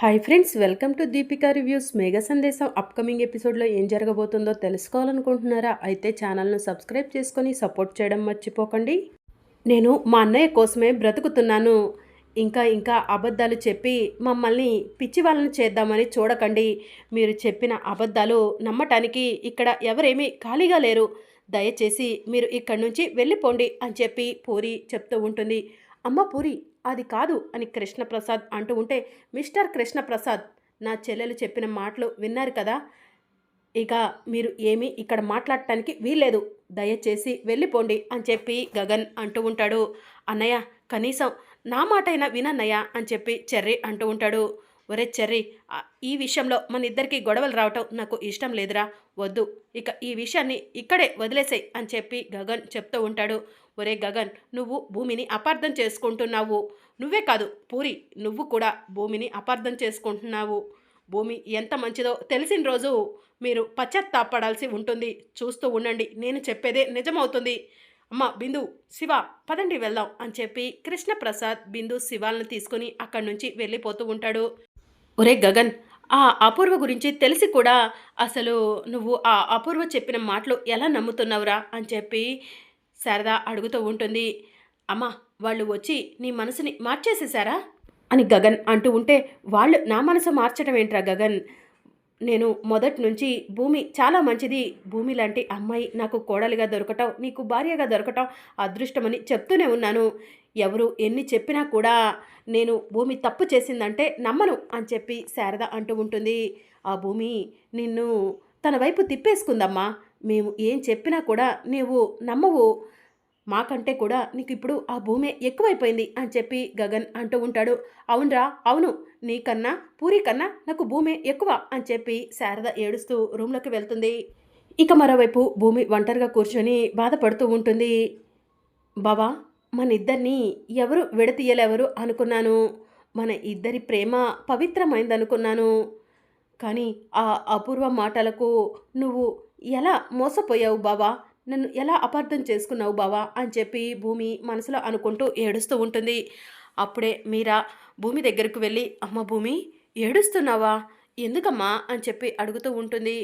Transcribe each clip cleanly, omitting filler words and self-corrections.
Hi friends, welcome to Deepika reviews. మేఘ సందేశం upcoming ఎపిసోడ్లో ఏం జరగబోతుందో తెలుసుకోవాలనుకుంటున్నారా? అయితే ఛానల్ను సబ్స్క్రైబ్ చేసుకొని సపోర్ట్ చేయడం మర్చిపోకండి. నేను మా అన్నయ్య కోసమే బ్రతుకుతున్నాను. ఇంకా అబద్ధాలు చెప్పి మమ్మల్ని పిచ్చి వాళ్ళని చేద్దామని చూడకండి. మీరు చెప్పిన అబద్ధాలు నమ్మటానికి ఇక్కడ ఎవరేమీ ఖాళీగా లేరు. దయచేసి మీరు ఇక్కడి నుంచి వెళ్ళిపోండి అని చెప్పి పూరి చెప్తూ ఉంటుంది. అమ్మ పూరి, అది కాదు అని కృష్ణప్రసాద్ అంటూ ఉంటే, మిస్టర్ కృష్ణప్రసాద్, నా చెల్లెలు చెప్పిన మాటలు విన్నారు కదా, ఇక మీరు ఏమీ ఇక్కడ మాట్లాడటానికి వీల్లేదు. దయచేసి వెళ్ళిపోండి అని చెప్పి గగన్ అంటూ ఉంటాడు. అన్నయ్య, కనీసం నా మాటైనా వినన్నయ్య అని చెప్పి చెర్రీ అంటూ ఉంటాడు. ఒరే చెర్రీ, ఈ విషయంలో మన ఇద్దరికి గొడవలు రావటం నాకు ఇష్టం లేదురా. వద్దు, ఇక ఈ విషయాన్ని ఇక్కడే వదిలేసేయ్ అని చెప్పి గగన్ చెప్తూ ఉంటాడు. ఒరే గగన్, నువ్వు భూమిని అపార్థం చేసుకుంటున్నావు. నువ్వే కాదు పూరి, నువ్వు కూడా భూమిని అపార్థం చేసుకుంటున్నావు. భూమి ఎంత మంచిదో తెలిసిన రోజు మీరు పశ్చాత్తాపడాల్సి ఉంటుంది. చూస్తూ ఉండండి, నేను చెప్పేదే నిజమవుతుంది. అమ్మ బిందు, శివ, పదండి వెళ్దాం అని చెప్పి కృష్ణప్రసాద్ బిందు శివాలను తీసుకుని అక్కడి నుంచి వెళ్ళిపోతూ ఉంటాడు. ఒరే గగన్, ఆ అపూర్వ గురించి తెలిసి కూడా అసలు నువ్వు ఆ అపూర్వ చెప్పిన మాటలు ఎలా నమ్ముతున్నావురా అని చెప్పి శారద అడుగుతూ ఉంటుంది. అమ్మ, వాళ్ళు వచ్చి నీ మనసుని మార్చేసేశారా అని గగన్ అంటూ ఉంటే, వాళ్ళు నా మనసు మార్చడం ఏంట్రా గగన్? నేను మొదటి నుంచి భూమి చాలా మంచిది, భూమి లాంటి అమ్మాయి నాకు కోడలిగా దొరకటం, నీకు భార్యగా దొరకటం అదృష్టమని చెప్తూనే ఉన్నాను. ఎవరు ఎన్ని చెప్పినా కూడా నేను భూమి తప్పు చేసిందంటే నమ్మను అని చెప్పి శారద అంటూ ఉంటుంది. ఆ భూమి నిన్ను తన వైపు తిప్పేసుకుందమ్మా. మేము ఏం చెప్పినా కూడా నీవు నమ్మవు. మాకంటే కూడా నీకు ఇప్పుడు ఆ భూమే ఎక్కువైపోయింది అని చెప్పి గగన్ అంటూ ఉంటాడు. అవునరా, అవును, నీకన్నా పూరి కన్నా నాకు భూమే ఎక్కువ అని చెప్పి శారద ఏడుస్తూ రూమ్లోకి వెళ్తుంది. ఇక మరోవైపు భూమి ఒంటరిగా కూర్చొని బాధపడుతూ ఉంటుంది. బావా, మన ఇద్దరిని ఎవరు విడతీయలేవరు అనుకున్నాను. మన ఇద్దరి ప్రేమ పవిత్రమైందనుకున్నాను. కానీ ఆ అపూర్వ మాటలకు నువ్వు ఎలా మోసపోయావు బావా, నన్ను ఎలా అపార్థం చేసుకున్నావు బావా అని చెప్పి భూమి మనసులో అనుకుంటూ ఏడుస్తూ ఉంటుంది. అప్పుడే మీరా భూమి దగ్గరకు వెళ్ళి, అమ్మ భూమి, ఏడుస్తున్నావా, ఎందుకమ్మా అని చెప్పి అడుగుతూ ఉంటుంది.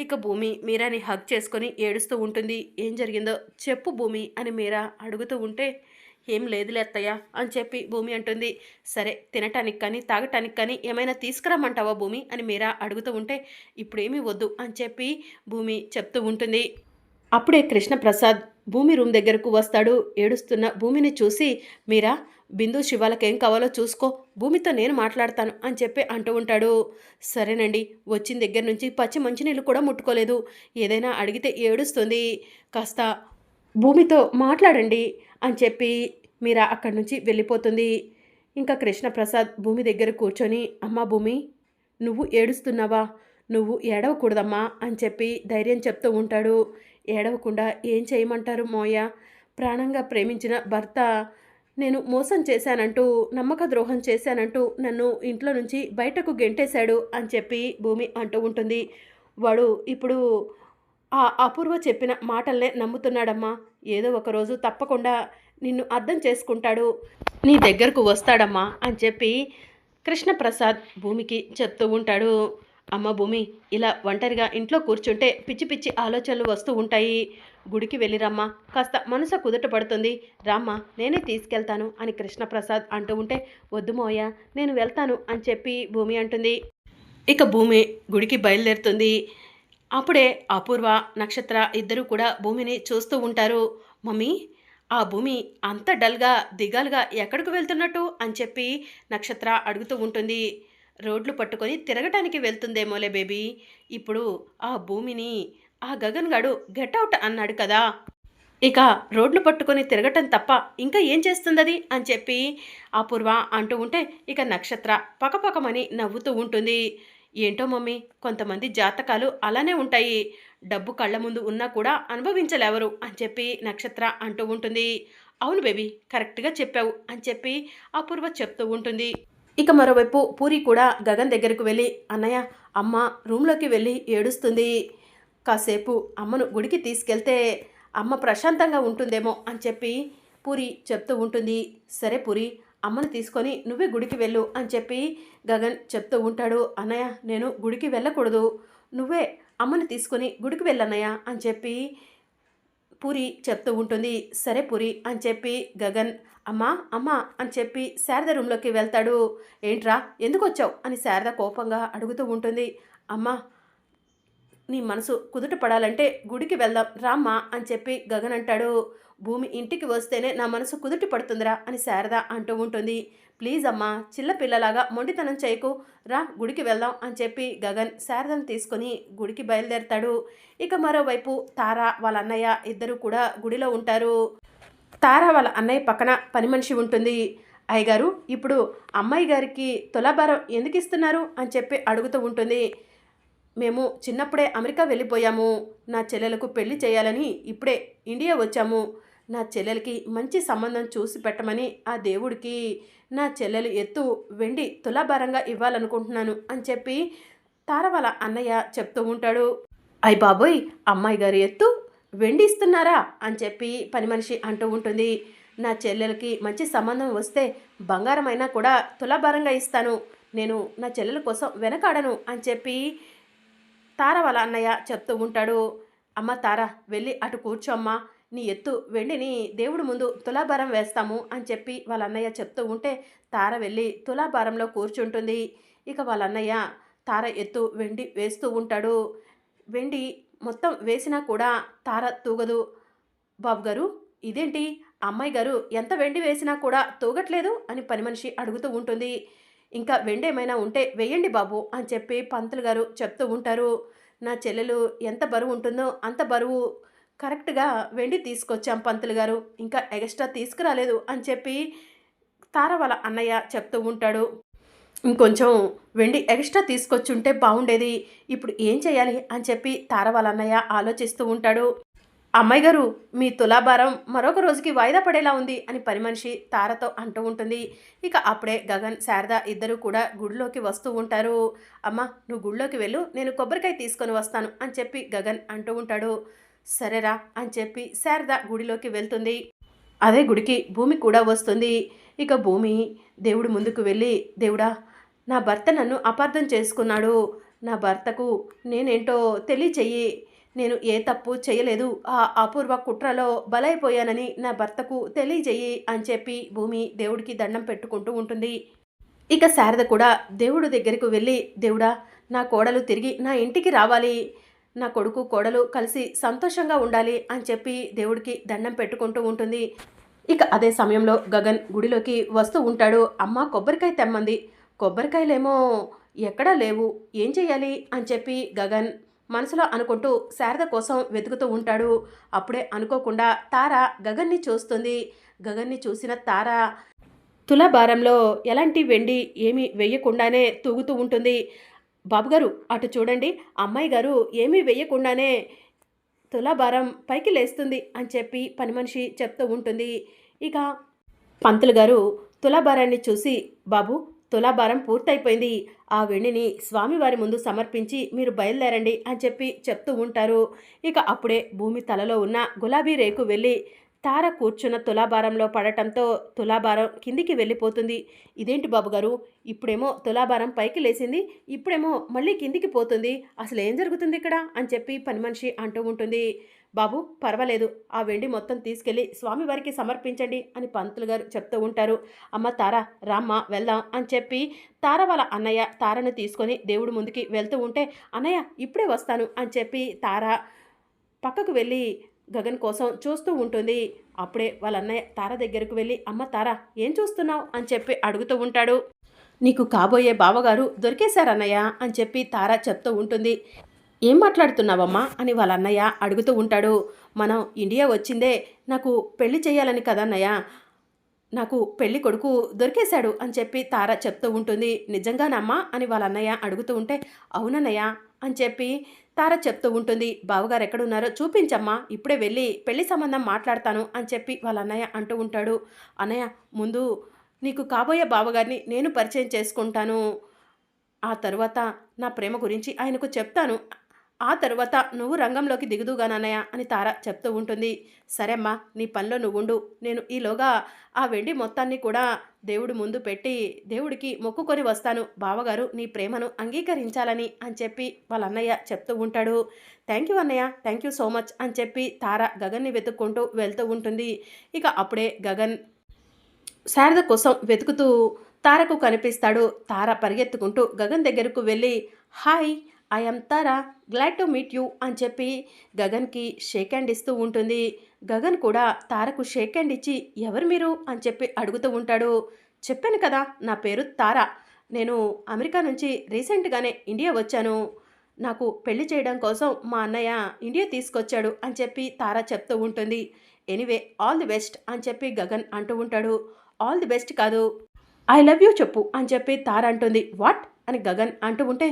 ఇక భూమి మీరాని హగ్ చేసుకొని ఏడుస్తూ ఉంటుంది. ఏం జరిగిందో చెప్పు భూమి అని మీరా అడుగుతూ ఉంటే, ఏం లేదులే అత్తయ్య అని చెప్పి భూమి అంటుంది. సరే, తినటానికి కానీ తాగటానికి కానీ ఏమైనా తీసుకురమ్మంటావా భూమి అని మీరా అడుగుతూ ఉంటే, ఇప్పుడేమీ వద్దు అని చెప్పి భూమి చెప్తూ ఉంటుంది. అప్పుడే కృష్ణప్రసాద్ భూమి రూమ్ దగ్గరకు వస్తాడు. ఏడుస్తున్న భూమిని చూసి, మీరా బిందు శివాలకేం కావాలో చూసుకో, భూమితో నేను మాట్లాడతాను అని చెప్పి అంటూ ఉంటాడు. సరేనండి, వచ్చిన దగ్గర నుంచి పచ్చి మంచినీళ్ళు కూడా ముట్టుకోలేదు, ఏదైనా అడిగితే ఏడుస్తుంది, కాస్త భూమితో మాట్లాడండి అని చెప్పి మీరా అక్కడి నుంచి వెళ్ళిపోతుంది. ఇంకా కృష్ణప్రసాద్ భూమి దగ్గర కూర్చొని, అమ్మా భూమి, నువ్వు ఏడుస్తున్నావా, నువ్వు ఏడవకూడదమ్మా అని చెప్పి ధైర్యం చెప్తూ ఉంటాడు. ఏడవకుండా ఏం చేయమంటారు మోయ, ప్రాణంగా ప్రేమించిన భర్త నేను మోసం చేశానంటూ, నమ్మక ద్రోహం చేశానంటూ నన్ను ఇంట్లో నుంచి బయటకు గెంటేశాడు అని చెప్పి భూమి అంటూ ఉంటుంది. వాడు ఇప్పుడు ఆ అపూర్వ చెప్పిన మాటలనే నమ్ముతున్నాడమ్మా. ఏదో ఒకరోజు తప్పకుండా నిన్ను అర్థం చేసుకుంటాడు, నీ దగ్గరకు వస్తాడమ్మా అని చెప్పి కృష్ణప్రసాద్ భూమికి చెప్తూ ఉంటాడు. అమ్మ భూమి, ఇలా ఒంటరిగా ఇంట్లో కూర్చుంటే పిచ్చి పిచ్చి ఆలోచనలు వస్తూ ఉంటాయి. గుడికి వెళ్ళిరమ్మా, కాస్త మనసు కుదుట పడుతుంది, రామ్మా నేనే తీసుకెళ్తాను అని కృష్ణప్రసాద్ అంటూ ఉంటే, వద్దు మోయ, నేను వెళ్తాను అని చెప్పి భూమి అంటుంది. ఇక భూమి గుడికి బయలుదేరుతుంది. అప్పుడే అపూర్వ, నక్షత్ర ఇద్దరూ కూడా భూమిని చూస్తూ ఉంటారు. మమ్మీ, ఆ భూమి అంత డల్గా దిగాలుగా ఎక్కడికి వెళ్తున్నట్టు అని చెప్పి నక్షత్ర అడుగుతూ ఉంటుంది. రోడ్లు పట్టుకొని తిరగటానికి వెళ్తుందేమోలే బేబీ, ఇప్పుడు ఆ భూమిని ఆ గగన్ గాడు గెట్అవుట్ అన్నాడు కదా, ఇక రోడ్లు పట్టుకొని తిరగటం తప్ప ఇంకా ఏం చేస్తుందది అని చెప్పి అపూర్వ అంటూ ఉంటే, ఇక నక్షత్ర పకపకమని నవ్వుతూ ఉంటుంది. ఏంటో మమ్మీ, కొంతమంది జాతకాలు అలానే ఉంటాయి, డబ్బు కళ్ళ ముందు ఉన్నా కూడా అనుభవించలేవరు అని చెప్పి నక్షత్ర అంటూ ఉంటుంది. అవును బేబీ, కరెక్ట్గా చెప్పావు అని చెప్పి అపూర్వ చెప్తూ ఉంటుంది. ఇక మరోవైపు పూరి కూడా గగన్ దగ్గరకు వెళ్ళి, అన్నయ్య, అమ్మ రూమ్లోకి వెళ్ళి ఏడుస్తుంది, కాసేపు అమ్మను గుడికి తీసుకెళ్తే అమ్మ ప్రశాంతంగా ఉంటుందేమో అని చెప్పి పూరి చెప్తూ ఉంటుంది. సరే పూరి, అమ్మని తీసుకొని నువ్వే గుడికి వెళ్ళు అని చెప్పి గగన్ చెప్తూ ఉంటాడు. అన్నయ్య నేను గుడికి వెళ్ళకూడదు, నువ్వే అమ్మని తీసుకొని గుడికి వెళ్ళన్నయ్య అని చెప్పి పూరి చెప్తూ ఉంటుంది. సరే పూరి అని చెప్పి గగన్ అమ్మా అమ్మా అని చెప్పి శారద రూమ్లోకి వెళ్తాడు. ఏంట్రా ఎందుకొచ్చావు అని శారద కోపంగా అడుగుతూ ఉంటుంది. అమ్మా నీ మనసు కుదుట పడాలంటే గుడికి వెళ్దాం రామ్మా అని చెప్పి గగన్ అంటాడు. భూమి ఇంటికి వస్తేనే నా మనసు కుదుటి పడుతుందిరా అని శారద అంటూ ఉంటుంది. ప్లీజ్ అమ్మా చిల్లపిల్లలాగా మొండితనం చేయకు, రా గుడికి వెళ్దాం అని చెప్పి గగన్ శారదను తీసుకొని గుడికి బయలుదేరతాడు. ఇక మరోవైపు తార వాళ్ళ అన్నయ్య ఇద్దరు కూడా గుడిలో ఉంటారు. తార వాళ్ళ అన్నయ్య పక్కన పని మనిషి ఉంటుంది. అయ్యగారు ఇప్పుడు అమ్మాయి గారికి తులాభారం ఎందుకు ఇస్తున్నారు అని చెప్పి అడుగుతూ ఉంటుంది. మేము చిన్నప్పుడే అమెరికా వెళ్ళిపోయాము, నా చెల్లెలకు పెళ్లి చేయాలని ఇప్పుడే ఇండియా వచ్చాము, నా చెల్లెలకి మంచి సంబంధం చూసి పెట్టమని ఆ దేవుడికి నా చెల్లెలు ఎత్తు వెండి తులాభారంగా ఇవ్వాలనుకుంటున్నాను అని చెప్పి తార వాళ్ళ అన్నయ్య చెప్తూ ఉంటాడు. అయ్ బాబోయ్ అమ్మాయి గారి ఎత్తు వెండి ఇస్తున్నారా అని చెప్పి పని మనిషి అంటూ ఉంటుంది. నా చెల్లెలకి మంచి సంబంధం వస్తే బంగారమైనా కూడా తులాభారంగా ఇస్తాను, నేను నా చెల్లెల కోసం వెనకాడను అని చెప్పి తార వాళ్ళ అన్నయ్య చెప్తూ ఉంటాడు. అమ్మ తార వెళ్ళి అటు కూర్చోమ్మా, నీ ఎత్తు వెండిని దేవుడి ముందు తులాభారం వేస్తాము అని చెప్పి వాళ్ళ అన్నయ్య చెప్తూ ఉంటే తార వెళ్ళి తులాభారంలో కూర్చుంటుంది. ఇక వాళ్ళ అన్నయ్య తార ఎత్తు వెండి వేస్తూ ఉంటాడు. వెండి మొత్తం వేసినా కూడా తార తూగదు. బాబు గారు ఇదేంటి అమ్మాయి గారు ఎంత వెండి వేసినా కూడా తూగట్లేదు అని పని మనిషి అడుగుతూ ఉంటుంది. ఇంకా వెండి ఏమైనా ఉంటే వెయ్యండి బాబు అని చెప్పి పంతులు గారు చెప్తూ ఉంటారు. నా చెల్లెలు ఎంత బరువు ఉంటుందో అంత బరువు కరెక్ట్గా వెండి తీసుకొచ్చాం పంతులు గారు, ఇంకా ఎక్స్ట్రా తీసుకురాలేదు అని చెప్పి తార వాళ్ళ అన్నయ్య చెప్తూ ఉంటాడు. ఇంకొంచెం వెండి ఎక్స్ట్రా తీసుకొచ్చుంటే బాగుండేది, ఇప్పుడు ఏం చేయాలి అని చెప్పి తార వాళ్ళ అన్నయ్య ఆలోచిస్తూ ఉంటాడు. అమ్మాయి గారు మీ తులాభారం మరొక రోజుకి వాయిదా పడేలా ఉంది అని పని మనిషి తారతో అంటూ ఉంటుంది. ఇక అప్పుడే గగన్ శారద ఇద్దరు కూడా గుడిలోకి వస్తూ ఉంటారు. అమ్మ నువ్వు గుడిలోకి వెళ్ళు, నేను కొబ్బరికాయ తీసుకొని వస్తాను అని చెప్పి గగన్ అంటూ ఉంటాడు. సరేరా అని చెప్పి శారద గుడిలోకి వెళ్తుంది. అదే గుడికి భూమి కూడా వస్తుంది. ఇక భూమి దేవుడి ముందుకు వెళ్ళి దేవుడా నా భర్త నన్ను అపార్థం చేసుకున్నాడు, నా భర్తకు నేనేంటో తెలియచెయ్యి, నేను ఏ తప్పు చేయలేదు, ఆ అపూర్వ కుట్రలో బలైపోయానని నా భర్తకు తెలియజేయి అని చెప్పి భూమి దేవుడికి దండం పెట్టుకుంటూ ఉంటుంది. ఇక శారద కూడా దేవుడి దగ్గరకు వెళ్ళి దేవుడా నా కోడలు తిరిగి నా ఇంటికి రావాలి, నా కొడుకు కోడలు కలిసి సంతోషంగా ఉండాలి అని చెప్పి దేవుడికి దండం పెట్టుకుంటూ ఉంటుంది. ఇక అదే సమయంలో గగన్ గుడిలోకి వస్తూ ఉంటాడు. అమ్మ కొబ్బరికాయ తెమ్మంది, కొబ్బరికాయలేమో ఎక్కడా లేవు, ఏం చేయాలి అని చెప్పి గగన్ మనసులో అనుకుంటూ శారద కోసం వెతుకుతూ ఉంటాడు. అప్పుడే అనుకోకుండా తార గగన్ని చూస్తుంది. గగన్ని చూసిన తార తులాభారంలో ఎలాంటి వెండి ఏమీ వేయకుండానే తూగుతూ ఉంటుంది. బాబుగారు అటు చూడండి, అమ్మాయి గారు ఏమీ వేయకుండానే తులాభారం పైకి లేస్తుంది అని చెప్పి పని మనిషి చెప్తూ ఉంటుంది. ఇక పంతులు గారు తులాభారాన్ని చూసి బాబు తులాభారం పూర్తయిపోయింది, ఆ వెండిని స్వామివారి ముందు సమర్పించి మీరు బయలుదేరండి అని చెప్పి చెప్తూ ఉంటారు. ఇక అప్పుడే భూమి తలలో ఉన్న గులాబీ రేకు వెళ్ళి తార కూర్చున్న తులాభారంలో పడటంతో తులాభారం కిందికి వెళ్ళిపోతుంది. ఇదేంటి బాబుగారు, ఇప్పుడేమో తులాభారం పైకి లేచింది, ఇప్పుడేమో మళ్ళీ కిందికి పోతుంది, అసలు ఏం జరుగుతుంది ఇక్కడ అని చెప్పి పని మనిషి అంటూ ఉంటుంది. బాబు పర్వాలేదు, ఆ వెండి మొత్తం తీసుకెళ్ళి స్వామివారికి సమర్పించండి అని పంతులు గారు చెప్తూ ఉంటారు. అమ్మ తార రామ్మ వెళ్దాం అని చెప్పి తార వాళ్ళ అన్నయ్య తారను తీసుకొని దేవుడి ముందుకి వెళ్తూ ఉంటే అన్నయ్య ఇప్పుడే వస్తాను అని చెప్పి తార పక్కకు వెళ్ళి గగన్ కోసం చూస్తూ ఉంటుంది. అప్పుడే వాళ్ళ అన్నయ్య తార దగ్గరకు వెళ్ళి అమ్మ తార ఏం చూస్తున్నావు అని చెప్పి అడుగుతూ ఉంటాడు. నీకు కాబోయే బావగారు దొరికేశారన్నయ్య అని చెప్పి తార చెప్తూ ఉంటుంది. ఏం మాట్లాడుతున్నావమ్మా అని వాళ్ళ అన్నయ్య అడుగుతూ ఉంటాడు. మనం ఇండియా వచ్చిందే నాకు పెళ్లి చేయాలని కదన్నయ్య, నాకు పెళ్లి కొడుకు దొరికేశాడు అని చెప్పి తార చెప్తూ ఉంటుంది. నిజంగానమ్మా అని వాళ్ళ అన్నయ్య అడుగుతూ ఉంటే అవునన్నయ్య అని చెప్పి తార చెప్తూ ఉంటుంది. బావగారు ఎక్కడున్నారో చూపించమ్మా, ఇప్పుడే వెళ్ళి పెళ్లి సంబంధం మాట్లాడతాను అని చెప్పి వాళ్ళ అన్నయ్య అంటూ ఉంటాడు. అన్నయ్య ముందు నీకు కాబోయే బావగారిని నేను పరిచయం చేసుకుంటాను, ఆ తరువాత నా ప్రేమ గురించి ఆయనకు చెప్తాను ఆ తరువాత నువ్వు రంగంలోకి దిగుదుగానన్నయ్య అని తార చెప్తూ ఉంటుంది. సరే అమ్మా, నీ పనిలో నువ్వుండు. నేను ఈలోగా ఆ వెండి మొత్తాన్ని కూడా దేవుడి ముందు పెట్టి దేవుడికి మొక్కుకొని వస్తాను. బావగారు నీ ప్రేమను అంగీకరించాలని అని చెప్పి వాళ్ళ అన్నయ్య చెప్తూ ఉంటాడు. థ్యాంక్ యూ అన్నయ్య, థ్యాంక్ యూ సో మచ్ అని చెప్పి తార గగన్ని వెతుక్కుంటూ వెళ్తూ ఉంటుంది. ఇక అప్పుడే గగన్ శారద కోసం వెతుకుతూ తారకు కనిపిస్తాడు. తార పరిగెత్తుకుంటూ గగన్ దగ్గరకు వెళ్ళి, hi, I am Tara, glad to meet you అని చెప్పి గగన్కి షేక్ హ్యాండ్ ఇస్తూ ఉంటుంది. గగన్ కూడా తారకు షేక్ హ్యాండ్ ఇచ్చి ఎవరు మీరు అని చెప్పి అడుగుతూ ఉంటాడు. చెప్పాను కదా, నా పేరు తారా. నేను అమెరికా నుంచి రీసెంట్గానే ఇండియా వచ్చాను. నాకు పెళ్లి చేయడం కోసం మా అన్నయ్య ఇండియా తీసుకొచ్చాడు అని చెప్పి తారా చెప్తూ ఉంటుంది. ఎనీవే ఆల్ ది బెస్ట్ అని చెప్పి గగన్ అంటూ ఉంటాడు. ఆల్ ది బెస్ట్ కాదు, ఐ లవ్ యూ చెప్పు అని చెప్పి తార అంటుంది. వాట్ అని గగన్ అంటూ ఉంటే,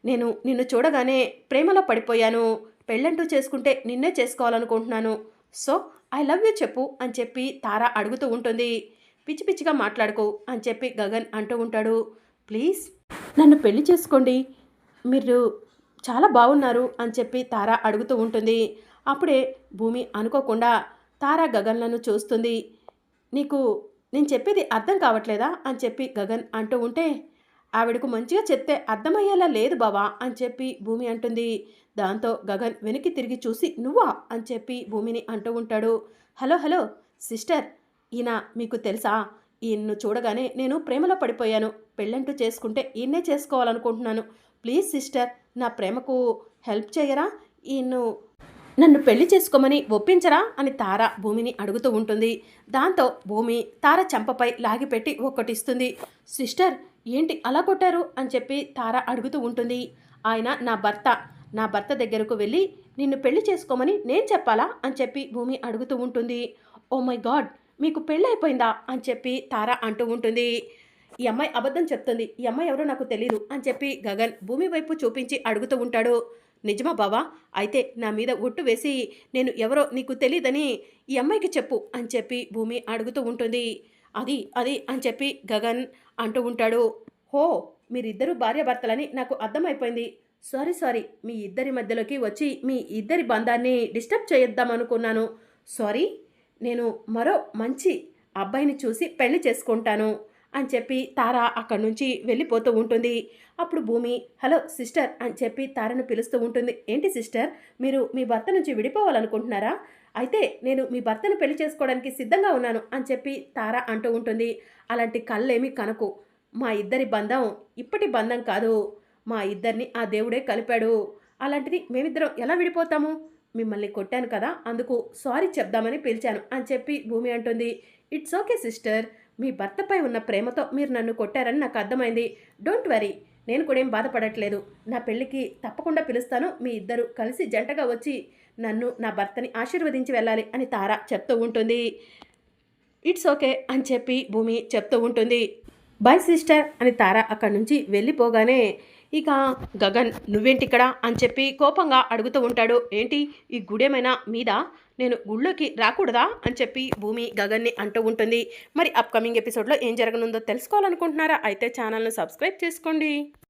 నేను నిన్ను చూడగానే ప్రేమలో పడిపోయాను. పెళ్ళంటూ చేసుకుంటే నిన్నే చేసుకోవాలనుకుంటున్నాను. సో ఐ లవ్ యూ చెప్పు అని చెప్పి తార అడుగుతూ ఉంటుంది. పిచ్చి పిచ్చిగా మాట్లాడుకో అని చెప్పి గగన్ అంటూ ఉంటాడు. ప్లీజ్ నన్ను పెళ్లి చేసుకోండి, మీరు చాలా బాగున్నారు అని చెప్పి తార అడుగుతూ ఉంటుంది. అప్పుడే భూమి అనుకోకుండా తార గగన్లను చూస్తుంది. నీకు నేను చెప్పేది అర్థం కావట్లేదా అని చెప్పి గగన్ అంటూ ఉంటే, ఆవిడకు మంచిగా చెప్తే అర్థమయ్యేలా లేదు బావా అని చెప్పి భూమి అంటుంది. దాంతో గగన్ వెనక్కి తిరిగి చూసి నువ్వా అని చెప్పి భూమిని అంటూ ఉంటాడు. హలో హలో సిస్టర్, ఈయన మీకు తెలుసా? ఈయన్ను చూడగానే నేను ప్రేమలో పడిపోయాను. పెళ్ళంటూ చేసుకుంటే ఈయన్నే చేసుకోవాలనుకుంటున్నాను. ప్లీజ్ సిస్టర్, నా ప్రేమకు హెల్ప్ చేయరా? ఈయన్ను నన్ను పెళ్లి చేసుకోమని ఒప్పించరా అని తార భూమిని అడుగుతూ ఉంటుంది. దాంతో భూమి తార చెంపపై లాగిపెట్టి ఒక్కటిస్తుంది. సిస్టర్, ఏంటి అలా కొట్టారు అని చెప్పి తార అడుగుతూ ఉంటుంది. ఆయన నా భర్త దగ్గరకు వెళ్ళి నిన్ను పెళ్లి చేసుకోమని నేను చెప్పాలా అని చెప్పి భూమి అడుగుతూ ఉంటుంది. ఓ మై గాడ్, మీకు పెళ్ళి అయిపోయిందా అని చెప్పి తార అంటూ ఉంటుంది. ఈ అమ్మాయి అబద్ధం చెప్తుంది, ఈ అమ్మాయి ఎవరో నాకు తెలీదు అని చెప్పి గగన్ భూమి వైపు చూపించి అడుగుతూ ఉంటాడు. నిజమా బావా? అయితే నా మీద ఒట్టు వేసి నేను ఎవరో నీకు తెలీదని ఈ అమ్మాయికి చెప్పు అని చెప్పి భూమి అడుగుతూ ఉంటుంది. అది అది అని చెప్పి గగన్ అంటూ ఉంటాడు. హో, మీరిద్దరూ భార్యాభర్తలని నాకు అర్థమైపోయింది. సారీ, మీ ఇద్దరి మధ్యలోకి వచ్చి మీ ఇద్దరి బంధాన్ని డిస్టర్బ్ చేద్దామనుకున్నాను. సారీ, నేను మరో మంచి అబ్బాయిని చూసి పెళ్లి చేసుకుంటాను అని చెప్పి తార అక్కడి నుంచి వెళ్ళిపోతూ ఉంటుంది. అప్పుడు భూమి హలో సిస్టర్ అని చెప్పి తారను పిలుస్తూ ఉంటుంది. ఏంటి సిస్టర్, మీరు మీ భర్త నుంచి విడిపోవాలనుకుంటున్నారా? అయితే నేను మీ భర్తను పెళ్లి చేసుకోవడానికి సిద్ధంగా ఉన్నాను అని చెప్పి తార అంటూ ఉంటుంది. అలాంటి కళ్ళేమీ కనకు. మా ఇద్దరి బంధం ఇప్పటి బంధం కాదు. మా ఇద్దరిని ఆ దేవుడే కలిపాడు. అలాంటిది మేమిద్దరం ఎలా విడిపోతాము? మిమ్మల్ని కొట్టాను కదా, అందుకు సారీ చెప్దామని పిలిచాను అని చెప్పి భూమి అంటుంది. ఇట్స్ ఓకే సిస్టర్, మీ భర్తపై ఉన్న ప్రేమతో మీరు నన్ను కొట్టారని నాకు అర్థమైంది. డోంట్ వరీ, నేను కూడా ఏం బాధపడట్లేదు. నా పెళ్ళికి తప్పకుండా పిలుస్తాను. మీ ఇద్దరు కలిసి జంటగా వచ్చి నన్ను నా భర్తని ఆశీర్వదించి వెళ్ళాలి అని తార చెప్తూ ఉంటుంది. ఇట్స్ ఓకే అని చెప్పి భూమి చెప్తూ ఉంటుంది. బై సిస్టర్ అని తార అక్కడి నుంచి వెళ్ళిపోగానే ఇక గగన్ నువ్వేంటిక్కడ అని చెప్పి కోపంగా అడుగుతూ ఉంటాడు. ఏంటి ఈ గుడేమైనా మీద, నేను గుళ్ళోకి రాకూడదా అని చెప్పి భూమి గగన్ని అంటూ ఉంటుంది. మరి అప్కమింగ్ ఎపిసోడ్లో ఏం జరగనుందో తెలుసుకోవాలనుకుంటున్నారా? అయితే ఛానల్ను సబ్స్క్రైబ్ చేసుకోండి.